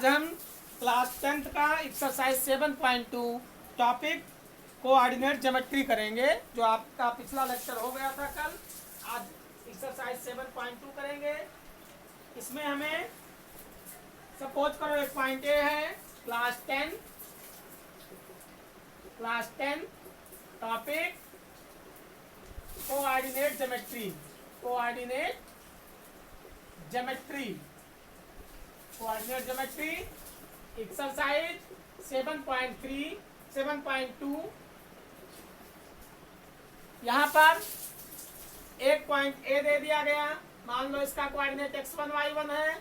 आज हम class 10th का एक्सरसाइज 7.2 टॉपिक कोऑर्डिनेट ज्योमेट्री करेंगे। जो आपका पिछला लेक्चर हो गया था कल, आज एक्सरसाइज 7.2 करेंगे। इसमें हमें सपोज करो एक पॉइंट ए है, class 10 topic coordinate geometry exercise 7.2। यहाँ पर एक पॉइंट ए दे दिया गया, मान लो इसका कोऑर्डिनेट x1 y1 है।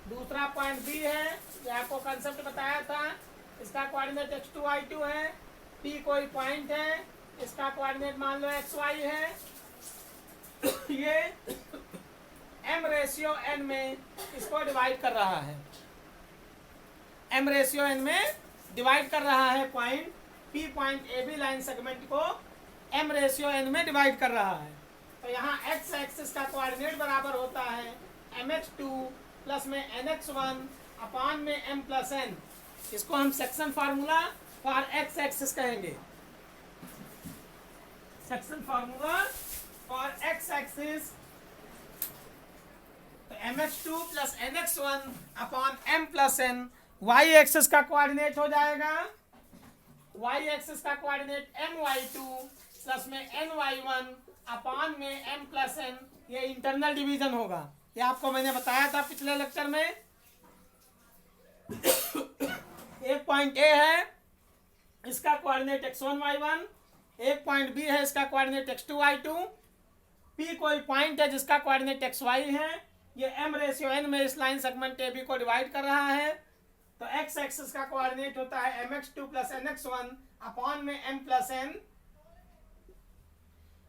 दूसरा पॉइंट बी है, ये आपको कंसेप्ट बताया था, इसका कोऑर्डिनेट x2 y2 है। पी कोई पॉइंट है, इसका कोऑर्डिनेट मान लो xy है। ये m/n में इसको डिवाइड कर रहा है, m/n में डिवाइड कर रहा है point P point A B line segment को m/n में डिवाइड कर रहा है। तो यहाँ x एक्सिस का कोऑर्डिनेट बराबर होता है mx2 प्लस में nx1 अपान में m प्लस n। इसको हम section formula for x axis कहेंगे। Section formula for x axis, तो mx2 plus nx1 upon m plus n। y axis का कोऑर्डिनेट हो जाएगा, y एक्सिस का कोऑर्डिनेट my2 प्लस में ny1 अपॉन में m प्लस n। ये इंटरनल डिवीजन होगा, ये आपको मैंने बताया था पिछले लेक्चर में। एक पॉइंट ए है, इसका कोऑर्डिनेट x1 y1। एक पॉइंट बी है, इसका कोऑर्डिनेट x2 y2। पी कोई पॉइंट है जिसका कोऑर्डिनेट xy है। ये m/n में इस लाइन सेगमेंट ए बी को डिवाइड कर रहा है। तो x एक्सिस का कोऑर्डिनेट होता है mx2 प्लस nx1 अपॉन में m plus n।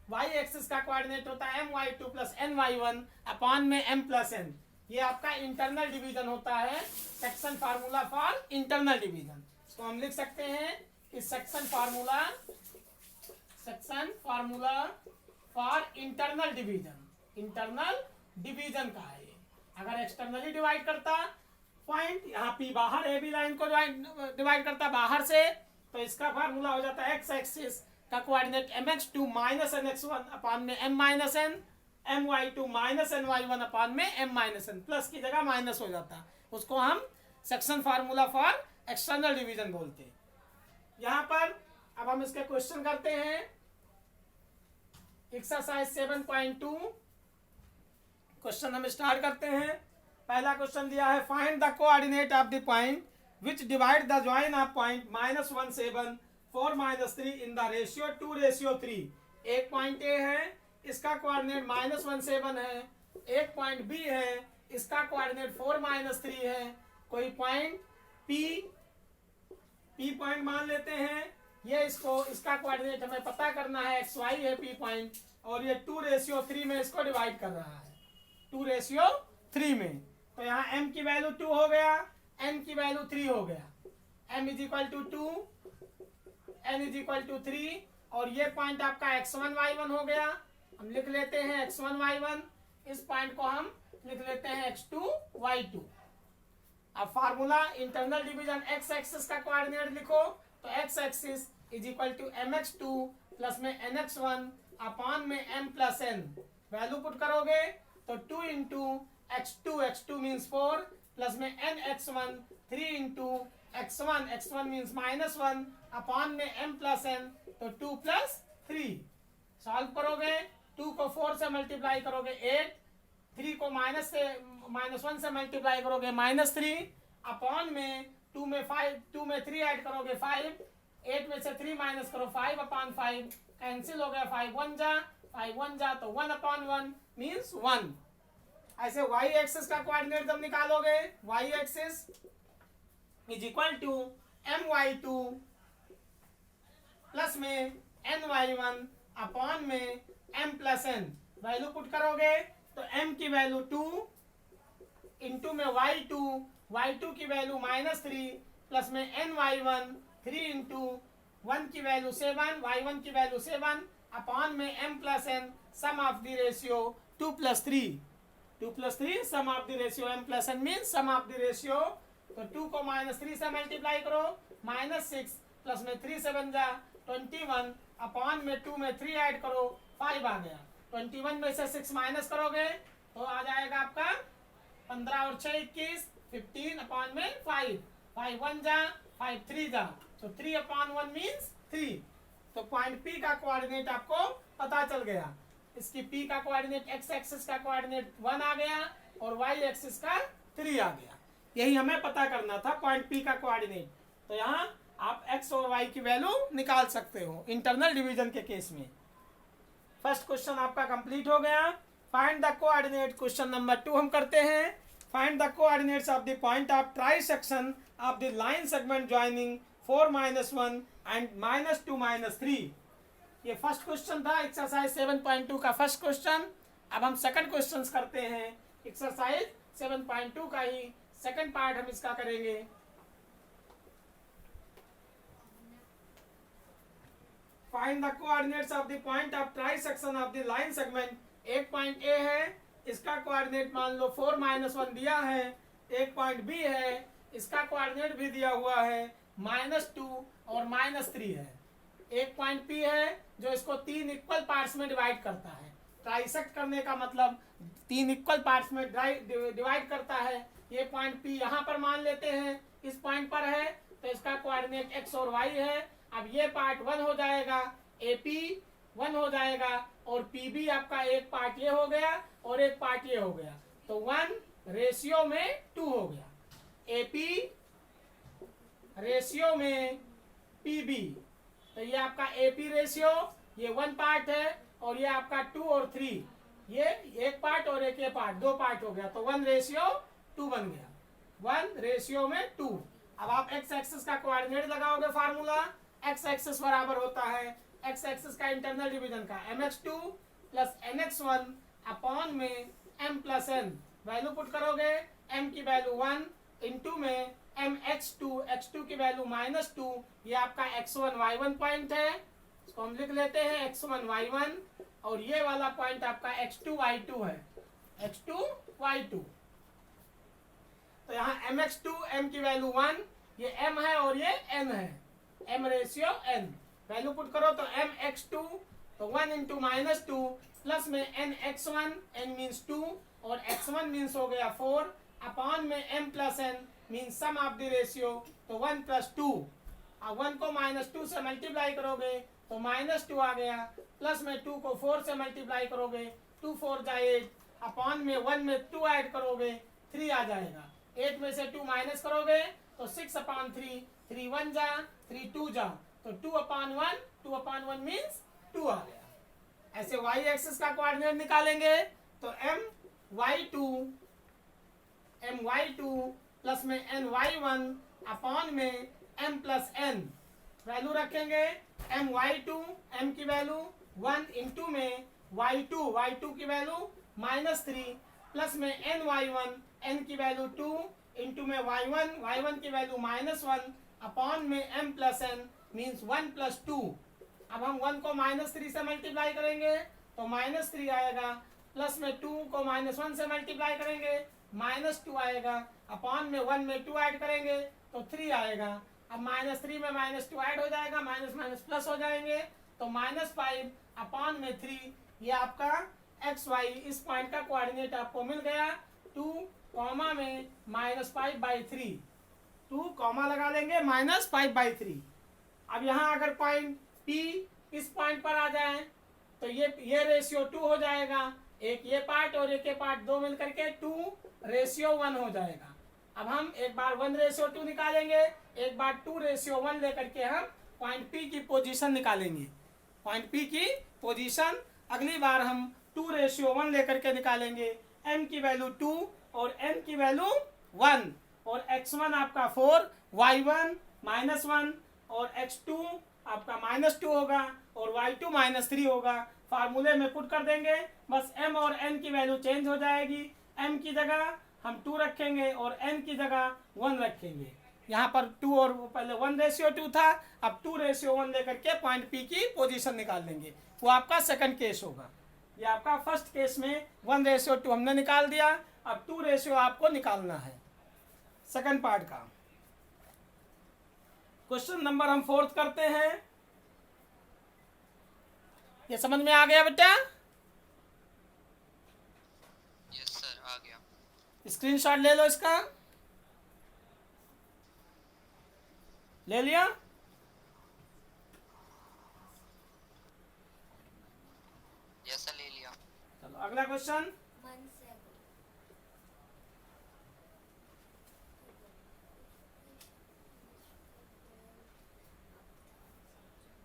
y axis का कोऑर्डिनेट होता है my2 प्लस ny1 अपॉन में m प्लस n। ये आपका इंटरनल डिवीजन होता है, section formula for internal division. इसको हम लिख सकते हैं कि section formula for internal division का है। अगर एक्सटर्नली डिवाइड करता पॉइंट, यहाँ पी बाहर ए बी लाइन को डिवाइड करता बाहर से, तो इसका फार्मूला हो जाता है एक्स एक्सिस का coordinate mx2 minus nx1 upon में m minus n, my2 minus ny1 अपान में m माइनस n। प्लस की जगह माइनस हो जाता, उसको हम section formula for external division बोलते हैं। यहाँ पर अब हम इसके क्वेश्चन करते हैं। एक्सरसाइज 7.2 क्वेश्चन हम स्टार्ट करते हैं। पहला क्वेश्चन दिया है, find the coordinate of the point which divide the join of point -1 7 4 -3 in the ratio 2:3। एक पॉइंट ए है, इसका कोऑर्डिनेट -1 7 है। एक पॉइंट बी है, इसका कोऑर्डिनेट 4 -3 है। कोई पॉइंट पी पॉइंट मान लेते हैं। ये इसका कोऑर्डिनेट हमें पता करना है, xy है पी पॉइंट, और ये 2:3 में इसको डिवाइड कर रहा है, 2:3 में। तो यहाँ m की वैल्यू 2 हो गया, n की वैल्यू 3 हो गया। m is equal to 2, n is equal to 3, और ये पॉइंट आपका x1 y1 हो गया। हम लिख लेते हैं x1 y1, इस पॉइंट को हम लिख लेते हैं x2 y2। अब formula internal division x axis का कोऑर्डिनेट लिखो, तो x axis is equal to mx2 plus में nx1 अपान में m plus n। Value put करोगे तो 2 इंटू x2 मीन्स 4 प्लस में nx1 3 इंटू x1 मीन्स -1 अपान में m प्लस n, तो 2 प्लस 3। सॉल्व करोगे, 2 को 4 से मल्टीप्लाई करोगे 8, 3 को -1 से मल्टीप्लाई करोगे -3 अपॉन में 2 में 3 ऐड करोगे 5, 8 में से 3 माइनस करो 5 अपॉन 5, कैंसिल हो गया, 5 1 जा तो 1 अपॉन 1 मीन्स 1। ऐसे y एक्सिस का कोऑर्डिनेट जब निकालोगे, y axis is equal to my2 plus में ny1 अपॉन में m plus n। Value put करोगे तो m की वैल्यू 2 इंटू में y2 की वैल्यू -3 प्लस में ny1 3 इंटू 1 की वैल्यू 7, y1 की वैल्यू 7 अपॉन में m plus n। Sum of the ratio 2 + 3 2 + 3 sum of the ratio m plus n means sum of the ratio. तो तो 2 को -3 से मल्टीप्लाई करो, -6 प्लस में 3 से बन जा 21 अपॉन में 2 में 3 ऐड करो 5 आ गया। 21 में से 6 माइनस करोगे तो आ जाएगा आपका 15 और 6 21 15 अपॉन में 5 5 1 जा 5 3 जा, तो 3 अपॉन 1 मीन्स 3। तो पॉइंट P का कोऑर्डिनेट आपको पता चल गया। इसकी P का कोऑर्डिनेट x एक्सिस का कोऑर्डिनेट 1 आ गया और y एक्सिस का 3 आ गया। यही हमें पता करना था पॉइंट P का कोऑर्डिनेट। तो यहाँ आप x और y की वैल्यू निकाल सकते हो इंटरनल डिवीजन के केस में। फर्स्ट क्वेश्चन आपका कंप्लीट हो गया। Find the coordinate, question number 2 हम करते हैं। Find the coordinates of the point of trisection of the line segment joining 4 -1 and -2 -3। ये फर्स्ट क्वेश्चन था एक्सरसाइज 7.2 का फर्स्ट क्वेश्चन। अब हम सेकंड क्वेश्चन करते हैं एक्सरसाइज 7.2 का ही सेकंड पार्ट हम इसका करेंगे। Find the coordinates of the point of trisection of the line segment. एक पॉइंट ए है, इसका कोऑर्डिनेट मान लो 4 -1 दिया है। एक पॉइंट बी है, इसका कोऑर्डिनेट भी दिया हुआ है -2 और -3 है। एक पॉइंट पी है जो इसको 3 इक्वल पार्ट्स में डिवाइड करता है। ट्राइसेक्ट करने का मतलब 3 इक्वल पार्ट्स में डिवाइड करता है। ये पॉइंट पी यहाँ पर मान लेते हैं, इस पॉइंट पर है तो इसका कोऑर्डिनेट x और y है। अब ये पार्ट 1 हो जाएगा, AP 1 हो जाएगा और PB आपका एक पार्ट ये हो गया और एक पार्ट ये हो गया, तो 1 रेशियो में 2 हो गया। AP रेशियो में PB, तो ये आपका AP रेशियो, ये 1 पार्ट है और ये आपका 2 और 3, ये एक पार्ट और एक ये पार्ट, 2 पार्ट हो गया, तो 1:2 बन गया। 1:2। अब आप x एक्सिस का कोऑर्डिनेट लगाओगे फार्मूला, x एक्सिस बराबर होता है x एक्सिस का इंटरनल डिवीजन का mx2 प्लस nx1 अपॉन में m plus n। Value put करोगे, m की वैल्यू 1 इंटू में mx2, x2 की वैल्यू -2, ये आपका x1 y1 पॉइंट है, इसको हम लिख लेते हैं x1 y1, और ये वाला पॉइंट आपका x2 y2 है, x2 y2। तो यहाँ mx2 m की वैल्यू 1, ये m है और ये n है, m/n। वैल्यू पुट करो तो mx2 तो 1 इंटू -2 प्लस में nx1, n मीन्स 2 और x1 मीन्स हो गया 4 अपॉन में m plus n means sum of the ratio, तो 1 + 2। अब 1 को -2 से मल्टीप्लाई करोगे तो -2 आ गया, प्लस में 2 को 4 से मल्टीप्लाई करोगे 2 4 जा 8 अपॉन में 1 में 2 ऐड करोगे 3 आ जाएगा। 8 में से 2 माइनस करोगे तो 6/3, 3 1 जा 3 2 जा, तो 2/1, 2/1 मीन्स 2 आ गया। ऐसे y एक्सिस का कोऑर्डिनेट निकालेंगे तो my2 प्लस में ny1 अपॉन में m प्लस n। वैल्यू रखेंगे my2, m की वैल्यू 1 इंटू में y2 की वैल्यू -3 प्लस में ny1, n की वैल्यू 2 इंटू में y1 की वैल्यू -1 अपॉन में m प्लस n मीन्स 1 + 2। अब हम 1 को -3 से मल्टीप्लाई करेंगे तो -3 आएगा, प्लस में 2 को -1 से मल्टीप्लाई करेंगे -2 आएगा, अपॉन में 1 में 2 ऐड करेंगे तो 3 आएगा। अब -3 में -2 ऐड हो जाएगा, माइनस प्लस हो जाएंगे, तो -5 अपॉन में 3, ये आपका xy इस पॉइंट का कोऑर्डिनेट आपको मिल गया। 2 कॉमा में -5/3, 2 कॉमा लगा लेंगे -5/3। अब यहाँ अगर पॉइंट P इस पॉइंट पर आ जाए तो ये रेशियो 2 हो जाएगा, एक ये पार्ट और एक ये पार्ट, 2 मिलकर के 2:1 हो जाएगा। अब हम एक बार 1:2 निकालेंगे, एक बार 2:1 लेकर के हम पॉइंट P की पोजीशन निकालेंगे। पॉइंट P की पोजीशन अगली बार हम 2:1 लेकर के निकालेंगे। m की वैल्यू 2 और n की वैल्यू 1 और x1 आपका 4, y1 -1 और x2 आपका -2 होगा और y2 -3 होगा। फार्मूले में पुट कर देंगे, बस m और n की वैल्यू चेंज हो जाएगी। m की जगह हम 2 रखेंगे और n की जगह 1 रखेंगे। यहाँ पर 2 और पहले 1:2 था, अब 2:1 लेकर के पॉइंट P की पोजीशन निकाल देंगे, वो आपका सेकंड केस होगा। ये आपका फर्स्ट केस में 1:2 हमने निकाल दिया, अब 2 रेशियो आपको निकालना है। सेकंड पार्ट का। क्वेश्चन नंबर हम 4 करते हैं। ये समझ में आ गया बेटा? यस सर, आ गया। स्क्रीनशॉट ले लो इसका। ले लिया? यस सर, ले लिया। चलो अगला क्वेश्चन।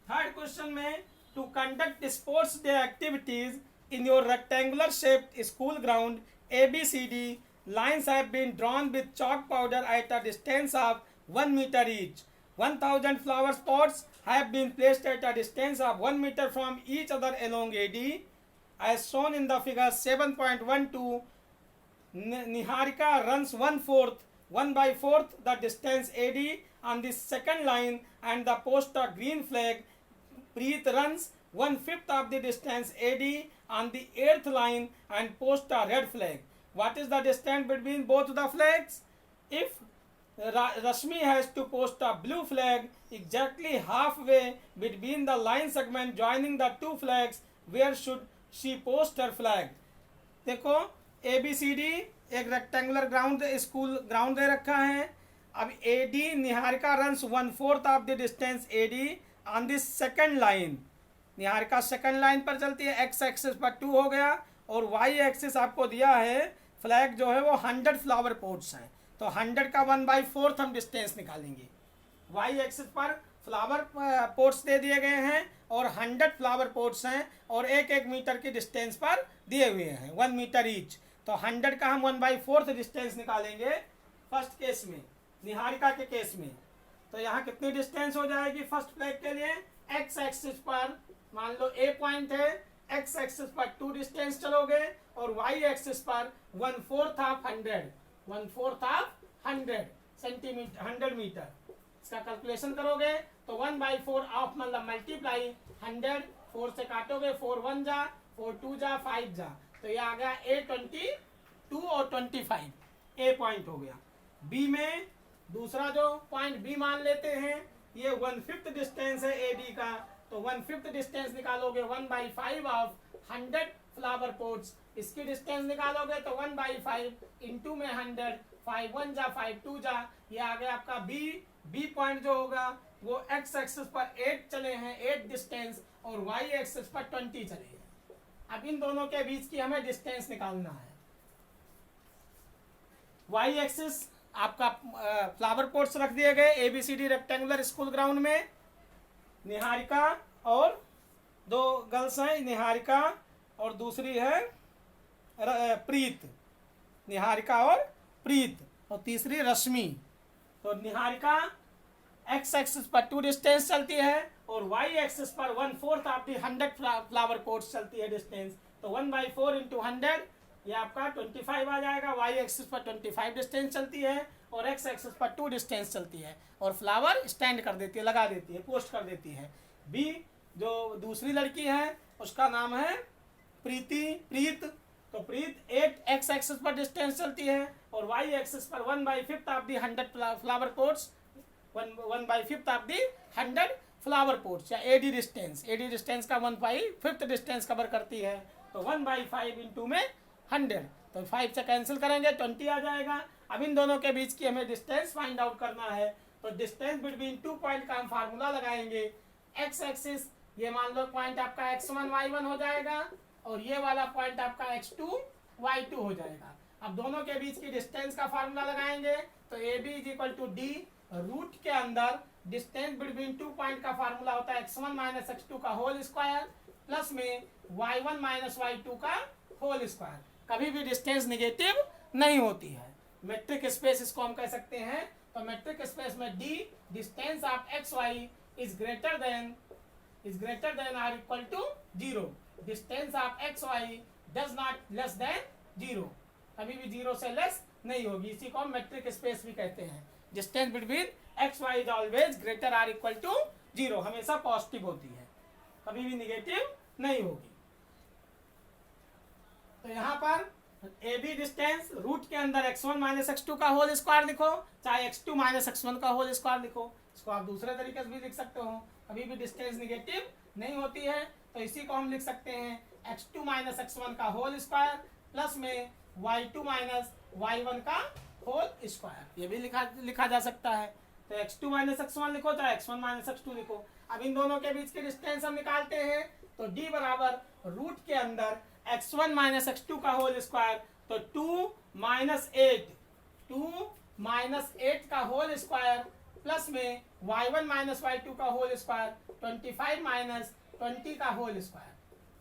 थर्ड क्वेश्चन में, to conduct sports day activities in your rectangular shaped school ground ABCD, lines have been drawn with chalk powder at a distance of 1 meter each. 1000 flower pots have been placed at a distance of 1 meter from each other along AD, as shown in the figure 7.12. Niharika runs 1/4 the distance AD on the second line and the post a green flag. Preet runs 1/5 of the distance AD on the 8th line and post a red flag. What is the distance between both the flags? If Rashmi has to post a blue flag exactly halfway between the line segment joining the two flags, where should she post her flag? देखो ABCD एक rectangular ground school ground दे रखा है। अब AD Niharika runs 1/4 of the distance AD on the second line. Niharika second line पर चलती है, x axis पर 2 हो गया और वाई एक्सिस आपको दिया है, फ्लैग जो है वो 100 फ्लावर पोट्स हैं, तो 100 का 1/4 हम डिस्टेंस निकालेंगे। वाई एक्सिस पर फ्लावर पोट्स दे दिए गए हैं और 100 फ्लावर पोट्स हैं और 1-1 मीटर की डिस्टेंस पर दिए हुए हैं, 1 मीटर ईच। तो 100 का हम 1/4 डिस्टेंस निकालेंगे फर्स्ट केस में, निहारिका के केस में। तो यहाँ कितनी डिस्टेंस हो जाएगी फर्स्ट फ्लैग के लिए? एक्स एक्सिस पर मान लो A पॉइंट है, एक्स एक्सिस पर 2 डिस्टेंस चलोगे और वाई एक्सिस पर 1/4 ऑफ 100 सेंटीमीटर 100 मीटर। इसका कैलकुलेशन करोगे तो 1/4 ऑफ मतलब मल्टीप्लाई 100, 4 से काटोगे, 4 1 जा, 4 2 जा, 5 जा, तो ये आ गया A22 और 25, A पॉइंट हो गया। B में दूसरा जो पॉइंट B मान लेते हैं, ये 1/5 डिस्टेंस है AD का, तो 1/5 डिस्टेंस निकालोगे 1/5 ऑफ 100 फ्लावर पोट्स। इसकी डिस्टेंस निकालोगे तो 1/5 इंटू में 100, 5 1 जा, 5 2 जा, ये आ गया आपका B पॉइंट जो होगा वो एक्स एक्सिस पर 8 चले हैं 8 डिस्टेंस और वाई एक्सिस पर 20 चले हैं। अब इन दोनों के बीच की हमें डिस्टेंस निकालना है। वाई एक्सिस आपका फ्लावर पोट्स रख दिए गए ABCD रेक्टेंगुलर स्कूल ग्राउंड में। निहारिका और 2 गर्ल्स हैं, निहारिका और दूसरी है प्रीत, निहारिका और प्रीत, और तीसरी रश्मि। तो निहारिका एक्स एक्सिस पर 2 डिस्टेंस चलती है और वाई एक्सिस पर 1/4 ऑफ दी 100 फ्लावर पोट्स चलती है डिस्टेंस, तो 1/4 इंटू 100 ये आपका 25 आ जाएगा। वाई एक्सिस पर 25 डिस्टेंस चलती है और एक्स एक्सिस पर 2 डिस्टेंस चलती है और फ्लावर स्टैंड कर देती है, लगा देती है, पोस्ट कर देती है। बी जो दूसरी लड़की है उसका नाम है प्रीत, तो प्रीत 8 एक्स एक्सिस पर डिस्टेंस चलती है और वाई एक्सिस पर 1/5 of the 100 flower pots, 1/5 of the 100 flower pots या AD डिस्टेंस का 1/5 डिस्टेंस कवर करती है, तो 1/5 इंटू में 100, तो 5 से कैंसिल करेंगे 20 आ जाएगा। अब इन दोनों के बीच की हमें डिस्टेंस फाइंड आउट करना है, तो डिस्टेंस बिटवीन 2 पॉइंट का हम फार्मूला लगाएंगे। एक्स एक्सिस ये मान लो पॉइंट आपका x1 y1 हो जाएगा और ये वाला पॉइंट आपका x2 y2 हो जाएगा। अब दोनों के बीच की डिस्टेंस का फार्मूला लगाएंगे, तो AB = D, रूट के अंदर डिस्टेंस बिटवीन 2 पॉइंट का फार्मूला होता है x1 - x2 का होल स्क्वायर प्लस में y1 - y2 का होल स्क्वायर। कभी भी डिस्टेंस नेगेटिव नहीं होती है। मेट्रिक स्पेस इसको हम कह सकते हैं, तो मेट्रिक स्पेस में D distance of xy is greater than or equal to 0, distance of xy does not less than 0, कभी भी 0 से लेस नहीं होगी। इसी को हम मेट्रिक स्पेस भी कहते हैं। Distance between xy is always greater और इक्वल टू 0, हमेशा पॉजिटिव होती है, कभी भी निगेटिव नहीं होगी। तो यहाँ पर ए बी डिस्टेंस रूट के अंदर x1 माइनस x2 का होल स्क्वायर लिखो, चाहे x2 माइनस x1 का होल स्क्वायर लिखो। इसको आप दूसरे तरीके से भी लिख सकते हो, कभी भी डिस्टेंस निगेटिव नहीं होती है, तो इसी को हम लिख सकते हैं x2 माइनस x1 का होल स्क्वायर प्लस में y2 माइनस y1 का होल स्क्वायर, ये भी लिखा जा सकता है। तो x2 माइनस x1 लिखो, चाहे x1 माइनस x2 लिखो। अब इन दोनों के बीच की डिस्टेंस हम निकालते हैं, तो d बराबर रूट के अंदर x1 माइनस x2 का होल स्क्वायर, तो 2 माइनस 8 का होल स्क्वायर प्लस में y1 माइनस y2 का होल स्क्वायर 25 माइनस 20 का होल स्क्वायर।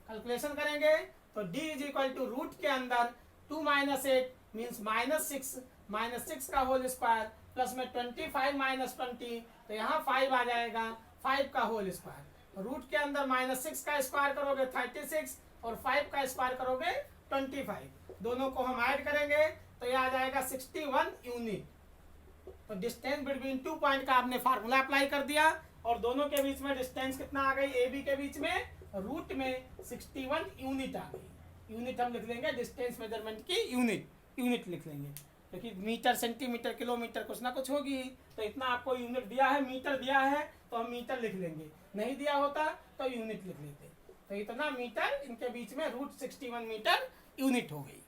कैलकुलेशन करेंगे तो d is equal to root के अंदर 2 माइनस 8 मीन्स माइनस 6 का होल स्क्वायर प्लस में 25 माइनस 20, तो यहाँ 5 आ जाएगा, 5 का होल स्क्वायर। रूट के अंदर माइनस 6 का स्क्वायर करोगे 36 और 5 का स्क्वायर करोगे 25, दोनों को हम ऐड करेंगे तो ये आ जाएगा 61 यूनिट। तो डिस्टेंस बिटवीन 2 पॉइंट का आपने फार्मूला अप्लाई कर दिया और दोनों के बीच में डिस्टेंस कितना आ गई, ए बी के बीच में रूट में 61 यूनिट आ गई। यूनिट हम लिख लेंगे डिस्टेंस मेजरमेंट की यूनिट लिख लेंगे, क्योंकि मीटर सेंटीमीटर किलोमीटर कुछ ना कुछ होगी। तो इतना आपको यूनिट दिया है, मीटर दिया है तो हम मीटर लिख लेंगे, नहीं दिया होता तो यूनिट लिख लेते। तो इतना मीटर, इनके बीच में रूट 61 मीटर यूनिट हो गई।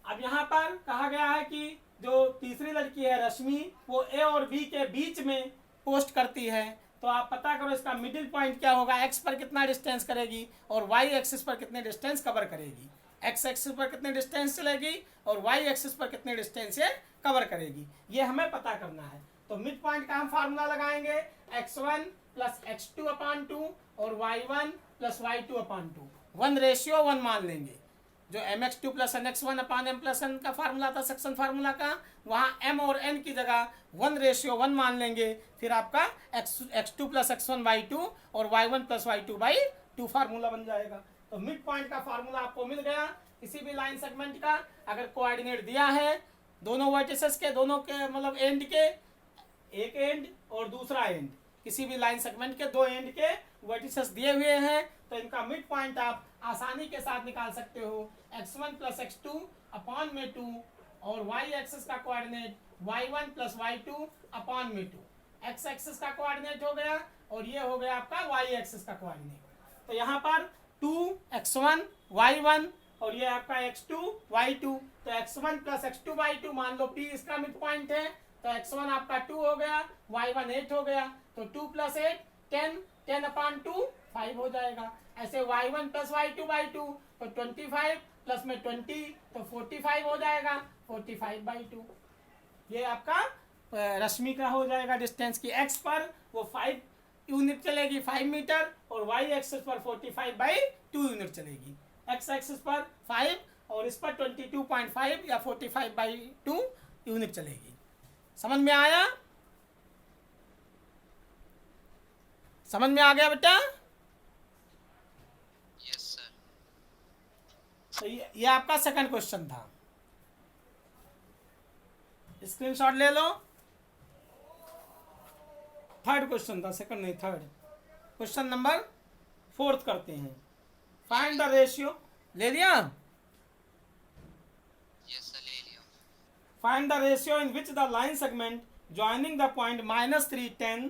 अब यहाँ पर कहा गया है कि जो तीसरी लड़की है रश्मि, वो ए और बी के बीच में पोस्ट करती है, तो आप पता करो इसका मिडिल पॉइंट क्या होगा, एक्स पर कितना डिस्टेंस करेगी और वाई एक्सिस पर कितने डिस्टेंस कवर करेगी। एक्स एक्सिस पर कितने डिस्टेंस चलेगी और वाई एक्सिस पर कितने डिस्टेंस से कवर करेगी, ये हमें पता करना है। तो मिड पॉइंट का हम फार्मूला लगाएंगे, x1 प्लस x2 अपॉन 2 और y1 प्लस y2 अपॉन 2, 1:1 मान लेंगे। जो mx2 plus nx1 upon m plus n का फार्मूला था सेक्शन फार्मूला का, वहाँ m और n की जगह 1:1 मान लेंगे। फिर आपका x2 प्लस x1 y2 और y1 plus y2 by 2 formula बन जाएगा। तो मिड पॉइंट का फार्मूला आपको मिल गया। किसी भी लाइन सेगमेंट का अगर कोऑर्डिनेट दिया है, दोनों वर्टिसेस के, दोनों के मतलब एंड के, एक एंड और दूसरा एंड, किसी भी लाइन सेगमेंट के दो एंड के वर्टिसेस दिए हुए हैं, तो इनका मिड पॉइंट आप आसानी के साथ निकाल सकते हो। x1 प्लस x2 अपॉन में 2 और y एक्सिस का coordinate y1 plus y2 upon में 2, x एक्सिस का कोऑर्डिनेट हो गया और ये हो गया आपका y एक्सिस का कोऑर्डिनेट। तो यहाँ पर 2x1 y1 और ये आपका x2 y2, तो x1 प्लस x2 y2 मान लो p इसका मिड पॉइंट है, तो x1 आपका 2 हो गया, y1 8 हो गया, तो 2 प्लस 8 10 अपॉन 2 5 हो जाएगा। ऐसे y1 प्लस y2 बाई 2, तो 25 प्लस में 20 तो 45 हो जाएगा, 45/2। ये आपका रश्मि का हो जाएगा डिस्टेंस की। x पर वो 5 यूनिट चलेगी 5 मीटर और y एक्सिस पर 45/2 यूनिट चलेगी। x एक्सिस पर 5 और इस पर 22.5 या 45/2 यूनिट चलेगी। समझ में आया? समझ में आ गया बेटा? Yes sir. तो ये आपका सेकंड क्वेश्चन था, स्क्रीनशॉट ले लो। थर्ड क्वेश्चन था, सेकंड नहीं थर्ड। क्वेश्चन नंबर 4 करते हैं। फाइंड द रेशियो, ले लिया? यस सर, ले लिया। Find the ratio in which the line segment joining the point -3 10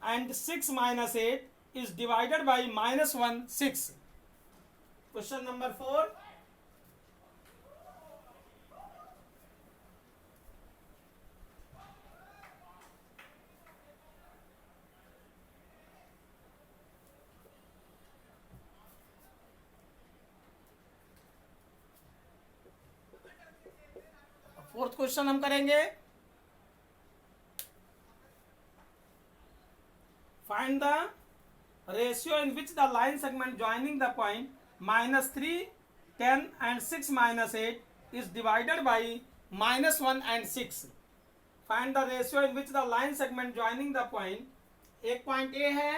and 6 minus 8 is divided by -1 6. Question number 4. Fourth question हम करेंगे। Find the ratio in which the line segment joining the point -3, 10 and 6 minus 8 is divided by -1 and 6. Find the ratio in which the line segment joining the point, एक point A है,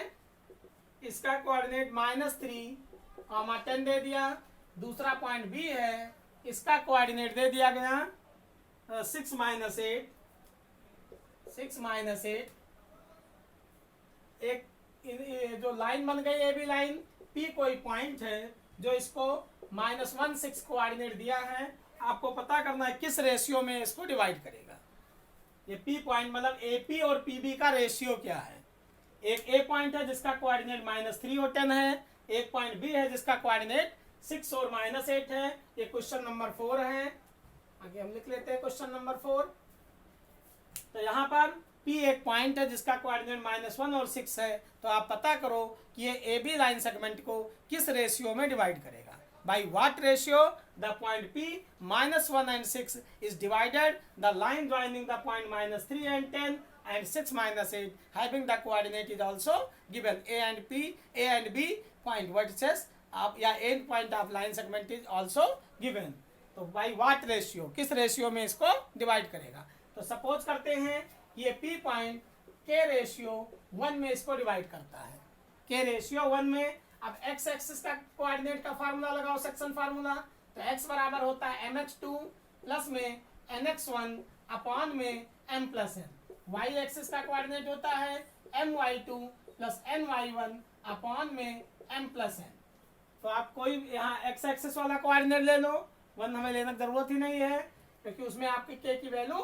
इसका coordinate -3, 10 दे दिया। दूसरा point B है, इसका coordinate दे दिया गया 6 minus 8। एक जो लाइन बन गई ए बी लाइन, P कोई पॉइंट है जो इसको -1 6 कोऑर्डिनेट दिया है, आपको पता करना है किस रेशियो में इसको डिवाइड करेगा। ये पी पॉइंट मतलब एपी और पीबी का रेशियो क्या है। एक ए पॉइंट है जिसका कोऑर्डिनेट -3 और 10 है, एक पॉइंट बी है जिसका कोऑर्डिनेट 6 और -8 है। ये क्वेश्चन नंबर 4 है। आगे हम लिख लेते हैं क्वेश्चन नंबर 4। तो यहाँ पर P एक पॉइंट है जिसका कोऑर्डिनेट -1 और 6 है, तो आप पता करो कि ये ए बी लाइन सेगमेंट को किस रेशियो में डिवाइड करेगा। By what ratio the point P -1 and 6 is divided the line joining the point -3 and 10 and 6 -8 having the coordinate is also given A and B point vertices आप या and point of line segment is also given. तो by what ratio, किस ratio में इसको divide करेगा। तो suppose करते हैं ये P पॉइंट के रेशियो 1 में इसको डिवाइड करता है, के रेशियो 1 में। अब x एक्सिस का कोऑर्डिनेट का फार्मूला लगाओ, सेक्शन फार्मूला। तो x बराबर होता है mx2 प्लस में nx1 अपॉन में m plus n। y axis का कोऑर्डिनेट होता है my2 प्लस ny1 अपॉन में m प्लस n। तो आप कोई यहाँ x एक्सिस वाला कोऑर्डिनेट ले लो, 1 हमें लेने की जरूरत ही नहीं है क्योंकि उसमें आपकी k की वैल्यू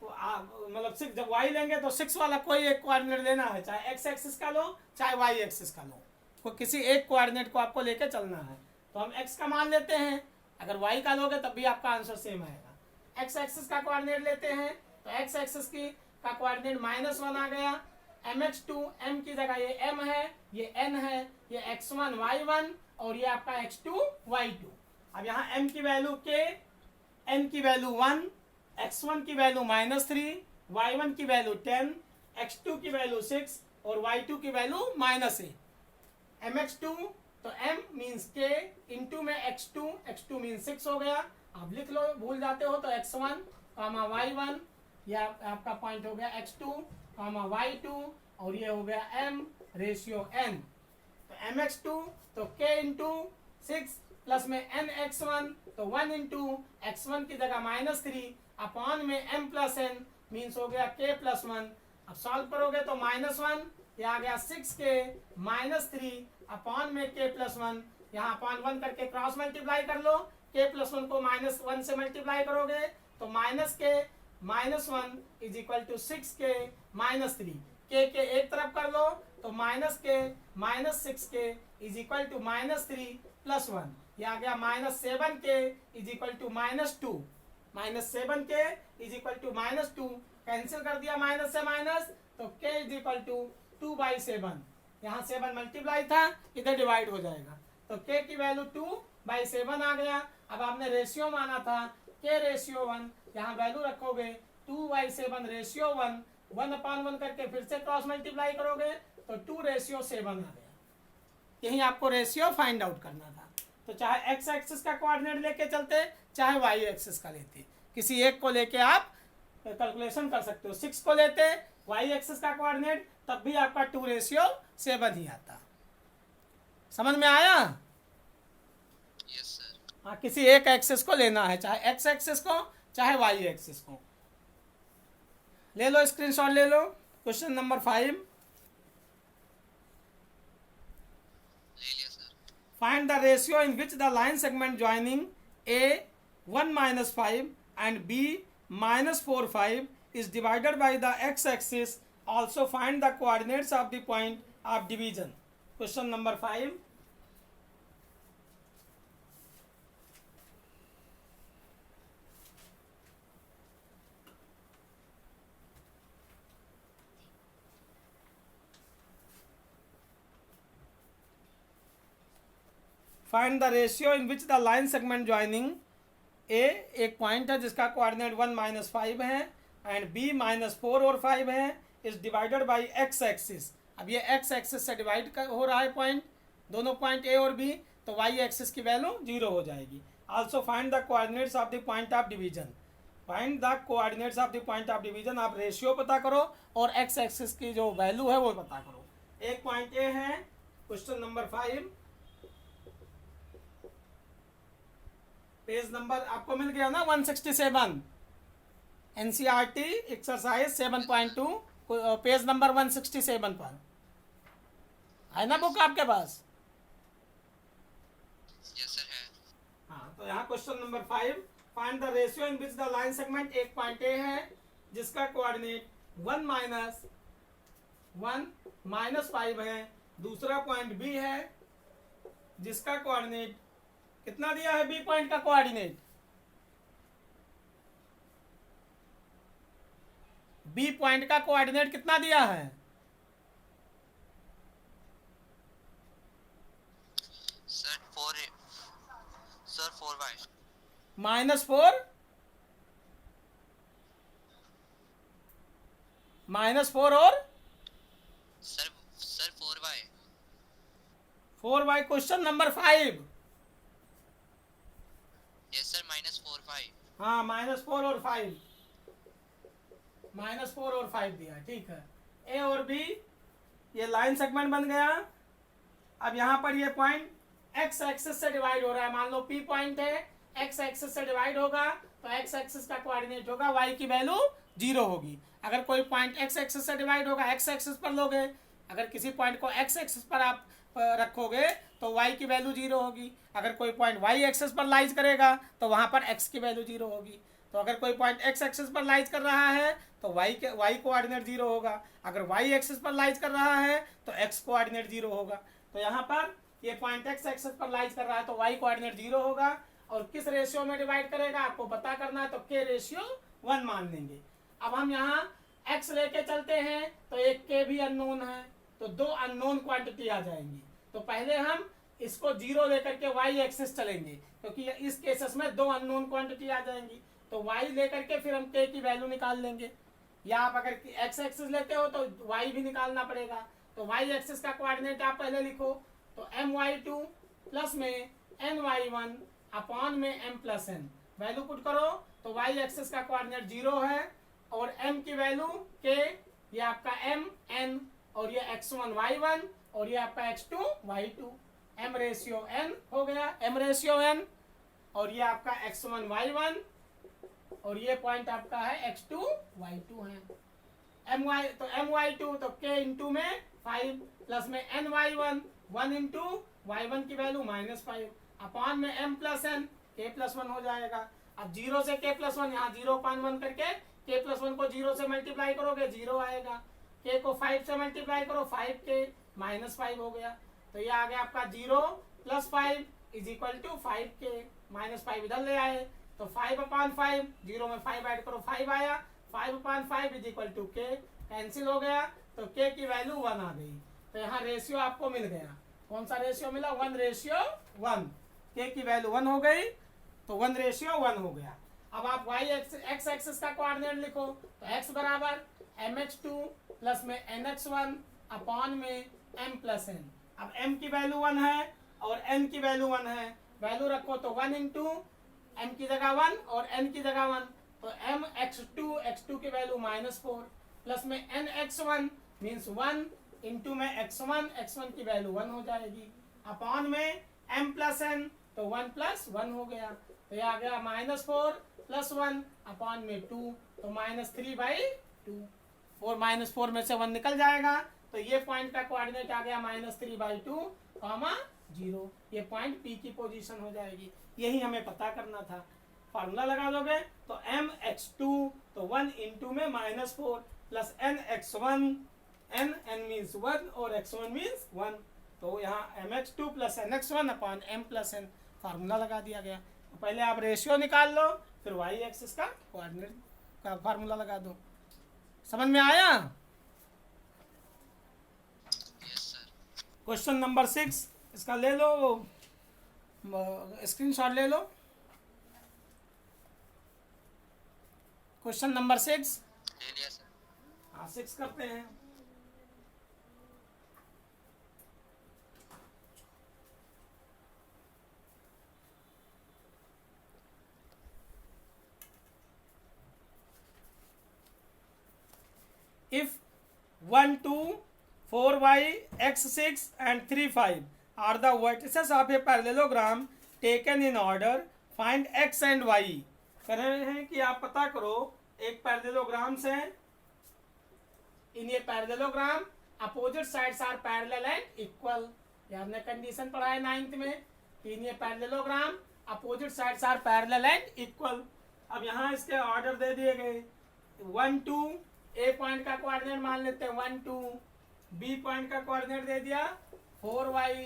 तो मतलब 6, जब y लेंगे तो 6 वाला कोई एक कोऑर्डिनेट लेना है, चाहे x एक्सिस का लो चाहे y एक्सिस का लो, तो किसी एक कोऑर्डिनेट को आपको लेके चलना है। तो हम x का मान लेते हैं, अगर y का लोगे तब भी आपका आंसर सेम आएगा। x एक्सिस का कोऑर्डिनेट लेते हैं तो x एक्सिस की का कोऑर्डिनेट -1 आ गया, mx2 m की जगह ये m है, ये n है, ये x1 y1 और ये आपका x2 y2। अब यहाँ m की वैल्यू k, n की वैल्यू 1, x1 की वैल्यू -3, y1 की वैल्यू 10, x2 की वैल्यू 6 और y2 की वैल्यू -8। mx2 तो m मीन्स k इंटू में x2 मीन्स 6 हो गया। आप लिख लो, भूल जाते हो तो x1 y1 या आपका पॉइंट हो गया x2 y2 और ये हो गया m रेशियो n। तो mx2 तो k इंटू 6 प्लस में nx1 तो 1 इंटू x1 की जगह -3 अपॉन में m प्लस n मीन्स हो गया k प्लस 1। अब सॉल्व करोगे तो -1 ये आ गया 6k -3 अपॉन में k प्लस 1, यहाँ अपॉन 1 करके क्रॉस मल्टीप्लाई कर लो, k प्लस 1 को -1 से मल्टीप्लाई करोगे तो -k -1 is equal to 6k -3, k के एक तरफ कर लो तो -k -6k is equal to -3 plus 1, ये आ गया -7k is equal to -2, -7k is equal to -2 cancel कर दिया माइनस से माइनस, तो k इज इक्वल टू 2/7, यहाँ 7 मल्टीप्लाई था इधर डिवाइड हो जाएगा, तो k की वैल्यू 2/7 आ गया। अब आपने रेशियो माना था k रेशियो 1, यहाँ वैल्यू रखोगे 2/7 रेशियो 1, 1/1 करके फिर से क्रॉस मल्टीप्लाई करोगे तो 2/7 आ गया। यही आपको रेशियो फाइंड आउट करना था। तो चाहे x एक्सिस का कोऑर्डिनेट लेके चलते चाहे y एक्सिस का लेते, किसी एक को लेके आप कैलकुलेशन कर सकते हो। 6 को लेते y एक्सिस का कोऑर्डिनेट तब भी आपका 2/7 ही आता। समझ में आया? Yes sir. हाँ, किसी एक एक्सिस को लेना है, चाहे x एक्सिस को चाहे y एक्सिस को। ले लो, स्क्रीनशॉट ले लो। क्वेश्चन नंबर 5, ले लिया sir. find the ratio in which the line segment joining A 1-5 and B -4-5 is divided by the x-axis. Also find the coordinates of the point of division. Question number 5. Find the ratio in which the line segment joining A एक point है जिसका coordinate 1-5 है and B -4 और 5 है, is divided by x axis. अब ये x axis से divide हो रहा है पॉइंट, दोनों पॉइंट A और B, तो y एक्सिस की वैल्यू 0 हो जाएगी। Also find the coordinates of the point of division. Find the coordinates of the point of division. आप रेशियो पता करो और x एक्सिस की जो वैल्यू है वो पता करो। एक पॉइंट A है, क्वेश्चन नंबर 5, पेज नंबर आपको मिल गया ना 167, NCERT एक्सरसाइज 7.2 पेज नंबर 167 पर है ना बुक आपके पास? यहाँ question number 5, find the ratio in which the line segment एक पॉइंट ए है जिसका कोऑर्डिनेट 1 माइनस 5 है, दूसरा पॉइंट बी है जिसका कोऑर्डिनेट कितना दिया है, बी पॉइंट का कोऑर्डिनेट, बी पॉइंट का कोऑर्डिनेट कितना दिया है, सर 4 सर 4y -4 और sir 4y 4y। Question number 5, yes sir -4y हाँ -4 और 5, -4 और 5 दिया, ठीक है। ए और बी ये लाइन सेगमेंट बन गया। अब यहाँ पर ये पॉइंट एक्स एक्सिस से डिवाइड हो रहा है, मान लो पी पॉइंट है, एक्स एक्सिस से डिवाइड होगा तो एक्स एक्सिस का कोऑर्डिनेट होगा वाई की वैल्यू 0 होगी। अगर कोई पॉइंट एक्स एक्सिस से डिवाइड होगा, एक्स एक्सिस पर लोगे, अगर किसी पॉइंट को एक्स एक्सिस पर आप रखोगे तो वाई की वैल्यू 0 होगी। अगर कोई पॉइंट वाई एक्सिस पर लाइज करेगा तो वहां पर एक्स की वैल्यू 0 होगी। तो अगर कोई पॉइंट एक्स एक्सिस पर लाइज कर रहा है तो वाई कोऑर्डिनेट 0 होगा, अगर वाई एक्सिस पर लाइज कर रहा है तो एक्स कोऑर्डिनेट 0 होगा। तो यहाँ पर ये पॉइंट एक्स एक्सिस पर लाइज कर रहा है तो वाई कोऑर्डिनेट 0 होगा। और किस रेशियो में डिवाइड करेगा आपको पता करना है, तो के रेशियो 1 मान लेंगे। अब हम यहाँ x लेके चलते हैं तो एक के भी अननोन है, तो 2 अननोन क्वांटिटी आ जाएंगी। तो पहले हम इसको 0 लेकर के y एक्सिस चलेंगे, क्योंकि इस केसेस में 2 अननोन क्वांटिटी आ जाएंगी। तो y लेकर के फिर हम k की वैल्यू निकाल लेंगे, या आप अगर x एक्सिस लेते हो तो y भी निकालना पड़ेगा। तो y एक्सिस का कोऑर्डिनेट आप पहले लिखो, तो my2 प्लस में ny1 अपॉन में m plus n, value put करो तो y एक्सिस का कोऑर्डिनेट 0 है और m की वैल्यू k, ये आपका m n और ये x1 y1 और ये आपका x2 y2, m ratio n हो गया, m रेशियो n, और ये आपका x1 y1 और ये पॉइंट आपका है x2 y2 है। my2 तो k इंटू में 5 प्लस में ny1 1 इंटू y1 की वैल्यू -5 अपॉन में m plus n k plus 1 हो जाएगा। अब 0 से k प्लस 1, यहाँ 0.1 करके k प्लस 1 को 0 से मल्टीप्लाई करोगे 0 आएगा, k को 5 से मल्टीप्लाई करो 5k -5 हो गया। तो ये आ गया आपका 0 plus 5 is equal to 5k, -5 इधर ले आए तो 5/5, 0 में 5 ऐड करो 5 आया, 5/5 is equal to k, cancel हो गया तो k की वैल्यू 1 आ गई। तो यहाँ रेशियो आपको मिल गया, कौन सा रेशियो मिला, 1:1, k की वैल्यू 1 हो गई तो 1:1 हो गया। अब आप y एक्स एक्सिस का कोऑर्डिनेट लिखो, तो x बराबर mx2 प्लस में nx1 अपॉन में m प्लस n। अब m की वैल्यू 1 है और n की वैल्यू 1 है, वैल्यू रखो तो 1 इंटू m की जगह 1 और n की जगह 1, तो m x2 की वैल्यू -4 प्लस में n x1 मीन्स 1 इंटू में x1 की वैल्यू 1 हो जाएगी अपॉन में m प्लस n, तो 1 प्लस 1 हो गया। तो ये आ गया -4 प्लस 1 अपॉन में 2, तो -3/2, और -4 में से 1 निकल जाएगा तो ये पॉइंट का कोऑर्डिनेट आ गया -3/2, 0। ये पॉइंट P की पोजीशन हो जाएगी, यही हमें पता करना था। फार्मूला लगा दोगे तो mx2 तो 1 इंटू में -4 प्लस nx1, n मीन्स 1 और x1 मीन्स 1, तो यहाँ mx2 plus nx1 upon m plus n formula लगा दिया गया। तो पहले आप रेशियो निकाल लो, फिर y एक्सिस का कोऑर्डिनेट का फार्मूला लगा दो। समझ में आया? Yes sir. क्वेश्चन नंबर 6 इसका ले लो, स्क्रीनशॉट ले लो। क्वेश्चन नंबर 6, ले लिया सर। हाँ 6 करते हैं। If 1, 2, 4y, x6 and 3, 5 are the vertices of a parallelogram taken in order, find x and y। कह रहे हैं कि आप पता करो एक पैरेललोग्राम से, इन ये parallelogram opposite sides are parallel and equal. ये हमने कंडीशन पढ़ा है 9th में कि इन ये parallelogram opposite sides are parallel and equal. अब यहाँ इसके ऑर्डर दे दिए गए 1 2, ए पॉइंट का कोऑर्डिनेट मान लेते हैं 1 2, बी पॉइंट का कोऑर्डिनेट दे दिया 4y,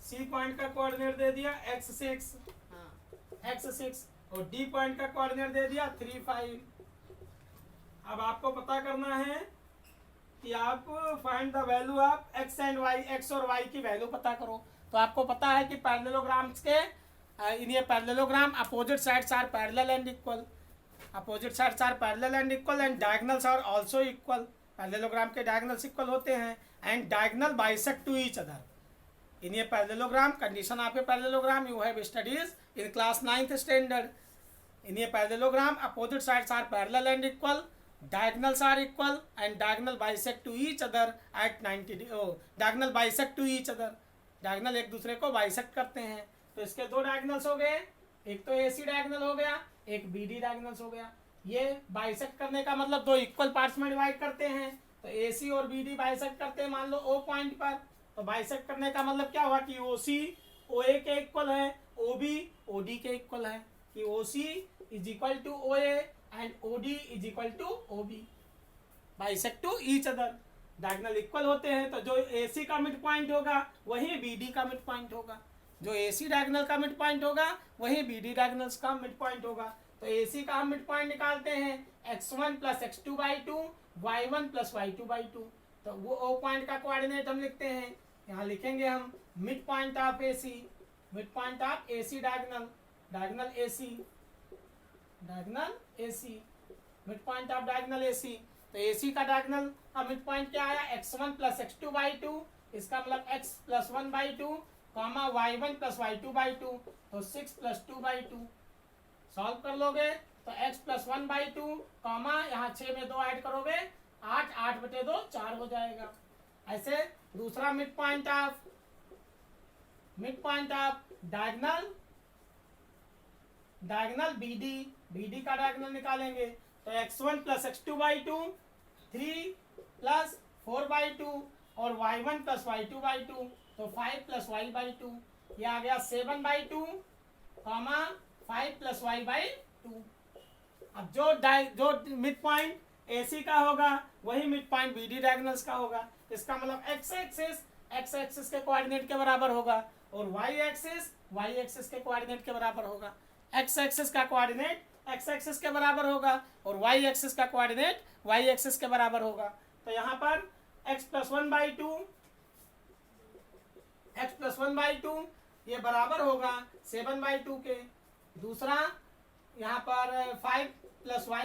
सी पॉइंट का कोऑर्डिनेट दे दिया x6 और डी पॉइंट का कोऑर्डिनेट दे दिया 3 5। अब आपको पता करना है कि आप find the value of x and y, x और y की वैल्यू पता करो। तो आपको पता है कि पैरेललोग्राम्स के इन ये parallelogram opposite sides are parallel and equal, opposite sides are parallel and equal and diagonals are also equal. Parallelogram के डायगोनल्स इक्वल होते हैं and diagonal bisect to each other. इन ये parallelogram condition of a parallelogram you have studies in class 9th standard. इन ये parallelogram opposite sides are parallel and equal, diagonals are equal and diagonal bisect to each other at 90 diagonal bisect to each other, diagonal एक दूसरे को bisect करते हैं। तो इसके दो डायगोनल्स हो गए, एक तो AC डायगोनल हो गया, एक BD डायगोनल्स हो गया। ये बाइसेक्ट करने का मतलब दो इक्वल पार्ट्स में डिवाइड करते हैं। तो AC और BD बाइसेक्ट करते हैं मान लो O पॉइंट पर, तो बाइसेक्ट करने का मतलब क्या हुआ कि OC OA के इक्वल है, OB OD के इक्वल है, कि OC is equal to OA and OD is equal to OB, bisect to each other। Diagonal equal होते हैं तो जो AC का मिड पॉइंट होगा वही BD का मिड पॉइंट होगा, जो AC डायगोनल का मिड पॉइंट होगा वही BD डायगोनल्स का मिड पॉइंट होगा। तो AC का हम मिड पॉइंट निकालते हैं x1 plus x2/2 y1 plus y2/2। तो वो O पॉइंट का कोऑर्डिनेट हम लिखते हैं, यहाँ लिखेंगे हम mid point of AC, mid point of AC diagonal, diagonal AC, diagonal AC, mid point of diagonal AC। तो AC का डायगोनल का मिड पॉइंट क्या आया x1 प्लस x2/2, इसका मतलब x plus 1/2 comma y1 plus y2/2, तो 6 plus 2/2। Solve कर लोगे तो x प्लस 1/2 कॉमा यहाँ 6 में 2 ऐड करोगे 8, 8/2 4 हो जाएगा। ऐसे दूसरा mid point of diagonal BD का डायगोनल निकालेंगे तो x1 प्लस x2/2 3 प्लस 4/2 और y1 प्लस y2/2, तो 5 प्लस y/2, ये आ गया 7/2 कॉमा 5 प्लस y/2। अब जो मिड पॉइंट AC का होगा वही मिड पॉइंट BD डायगोनल्स का होगा। इसका मतलब x एक्सिस के कोऑर्डिनेट के बराबर होगा और y एक्सिस के कोऑर्डिनेट के बराबर होगा। x एक्सिस का कोऑर्डिनेट x एक्सिस के बराबर होगा और y एक्सिस का कोऑर्डिनेट y एक्सिस के बराबर होगा। तो यहाँ पर x प्लस 1/2 ये बराबर होगा 7/2 के। दूसरा यहाँ पर 5 प्लस y